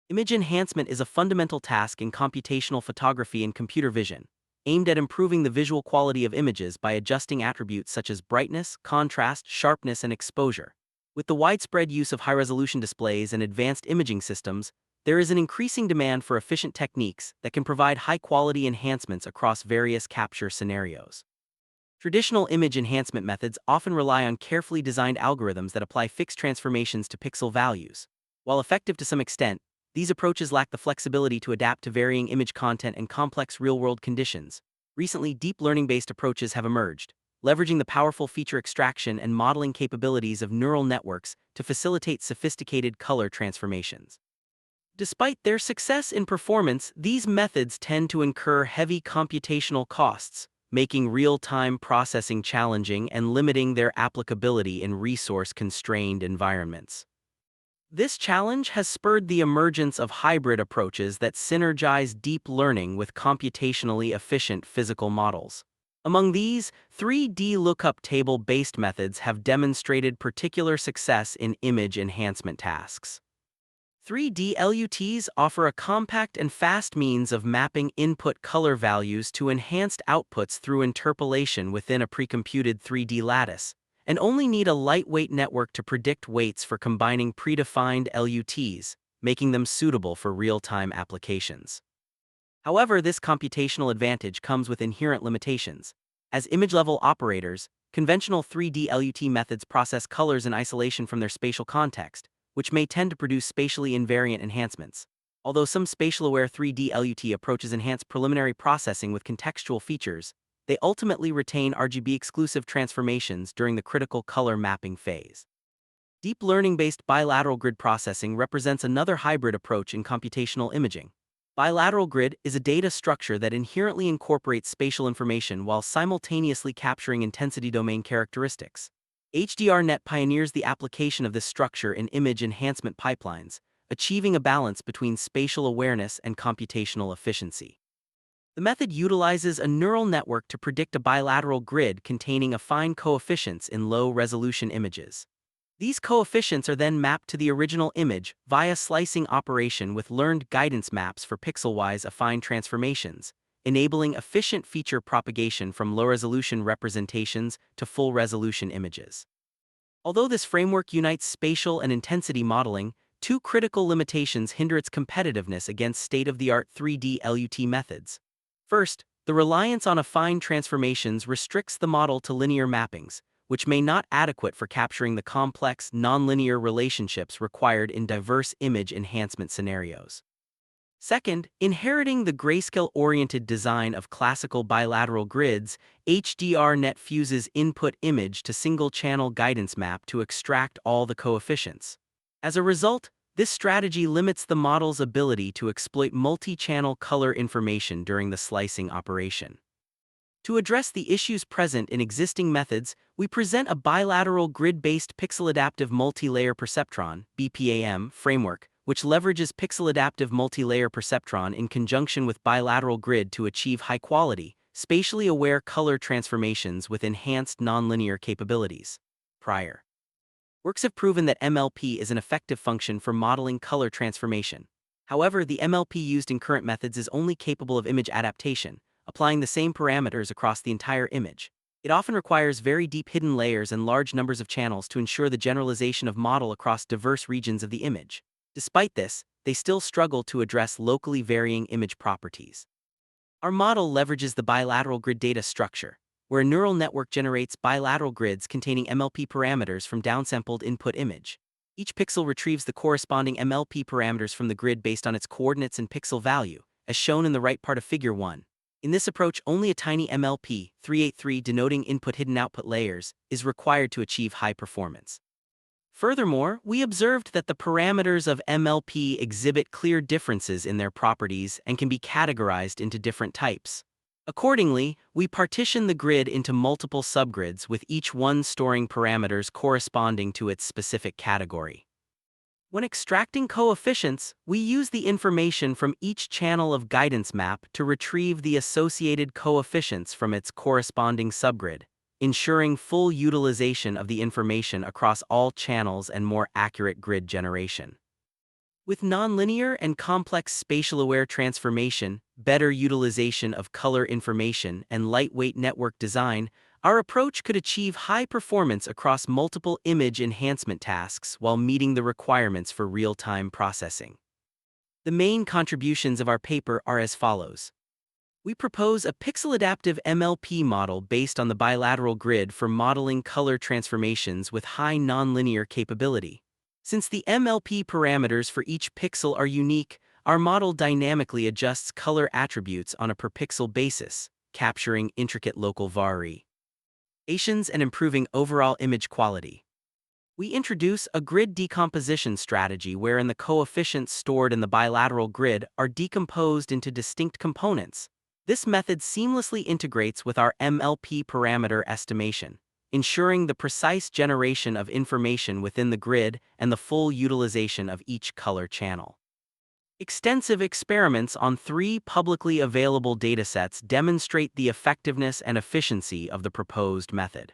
Image enhancement is a fundamental task in computational photography and computer vision, aimed at improving the visual quality of images by adjusting attributes such as brightness, contrast, sharpness, and exposure. With the widespread use of high-resolution displays and advanced imaging systems, there is an increasing demand for efficient techniques that can provide high-quality enhancements across various capture scenarios. Traditional image enhancement methods often rely on carefully designed algorithms that apply fixed transformations to pixel values. While effective to some extent, these approaches lack the flexibility to adapt to varying image content and complex real-world conditions. Recently, deep learning-based approaches have emerged, leveraging the powerful feature extraction and modeling capabilities of neural networks to facilitate sophisticated color transformations. Despite their success in performance, these methods tend to incur heavy computational costs, making real-time processing challenging and limiting their applicability in resource-constrained environments. This challenge has spurred the emergence of hybrid approaches that synergize deep learning with computationally efficient physical models. Among these, 3D lookup table-based methods have demonstrated particular success in image enhancement tasks. 3D LUTs offer a compact and fast means of mapping input color values to enhanced outputs through interpolation within a precomputed 3D lattice, and only need a lightweight network to predict weights for combining predefined LUTs, making them suitable for real-time applications. However, this computational advantage comes with inherent limitations. As image-level operators, conventional 3D LUT methods process colors in isolation from their spatial context, which may tend to produce spatially invariant enhancements. Although some spatial-aware 3D LUT approaches enhance preliminary processing with contextual features, they ultimately retain RGB-exclusive transformations during the critical color mapping phase. Deep learning-based bilateral grid processing represents another hybrid approach in computational imaging. Bilateral grid is a data structure that inherently incorporates spatial information while simultaneously capturing intensity domain characteristics. HDRNet pioneers the application of this structure in image enhancement pipelines, achieving a balance between spatial awareness and computational efficiency. The method utilizes a neural network to predict a bilateral grid containing affine coefficients in low-resolution images. These coefficients are then mapped to the original image via slicing operation with learned guidance maps for pixel-wise affine transformations, enabling efficient feature propagation from low-resolution representations to full-resolution images. Although this framework unites spatial and intensity modeling, two critical limitations hinder its competitiveness against state-of-the-art 3D LUT methods. First, the reliance on affine transformations restricts the model to linear mappings, which may not be adequate for capturing the complex, nonlinear relationships required in diverse image enhancement scenarios. Second, inheriting the grayscale-oriented design of classical bilateral grids, HDRNet fuses input image to single-channel guidance map to extract all the coefficients. As a result, this strategy limits the model's ability to exploit multi-channel color information during the slicing operation. To address the issues present in existing methods, we present a bilateral grid-based pixel-adaptive multi-layer perceptron (BPAM) framework, which leverages pixel-adaptive multi-layer perceptron in conjunction with bilateral grid to achieve high-quality, spatially aware color transformations with enhanced nonlinear capabilities. Prior works have proven that MLP is an effective function for modeling color transformation. However, the MLP used in current methods is only capable of image adaptation, applying the same parameters across the entire image. It often requires very deep hidden layers and large numbers of channels to ensure the generalization of model across diverse regions of the image. Despite this, they still struggle to address locally varying image properties. Our model leverages the bilateral grid data structure, where a neural network generates bilateral grids containing MLP parameters from downsampled input image. Each pixel retrieves the corresponding MLP parameters from the grid based on its coordinates and pixel value, as shown in the right part of Figure 1. In this approach, only a tiny MLP, 383 denoting input hidden output layers, is required to achieve high performance. Furthermore, we observed that the parameters of MLP exhibit clear differences in their properties and can be categorized into different types. Accordingly, we partition the grid into multiple subgrids with each one storing parameters corresponding to its specific category. When extracting coefficients, we use the information from each channel of guidance map to retrieve the associated coefficients from its corresponding subgrid, ensuring full utilization of the information across all channels and more accurate grid generation. With nonlinear and complex spatial-aware transformation, better utilization of color information, and lightweight network design, our approach could achieve high performance across multiple image enhancement tasks while meeting the requirements for real-time processing. The main contributions of our paper are as follows. We propose a pixel-adaptive MLP model based on the bilateral grid for modeling color transformations with high nonlinear capability. Since the MLP parameters for each pixel are unique, our model dynamically adjusts color attributes on a per-pixel basis, capturing intricate local variations and improving overall image quality. We introduce a grid decomposition strategy wherein the coefficients stored in the bilateral grid are decomposed into distinct components. This method seamlessly integrates with our MLP parameter estimation, ensuring the precise generation of information within the grid and the full utilization of each color channel. Extensive experiments on 3 publicly available datasets demonstrate the effectiveness and efficiency of the proposed method.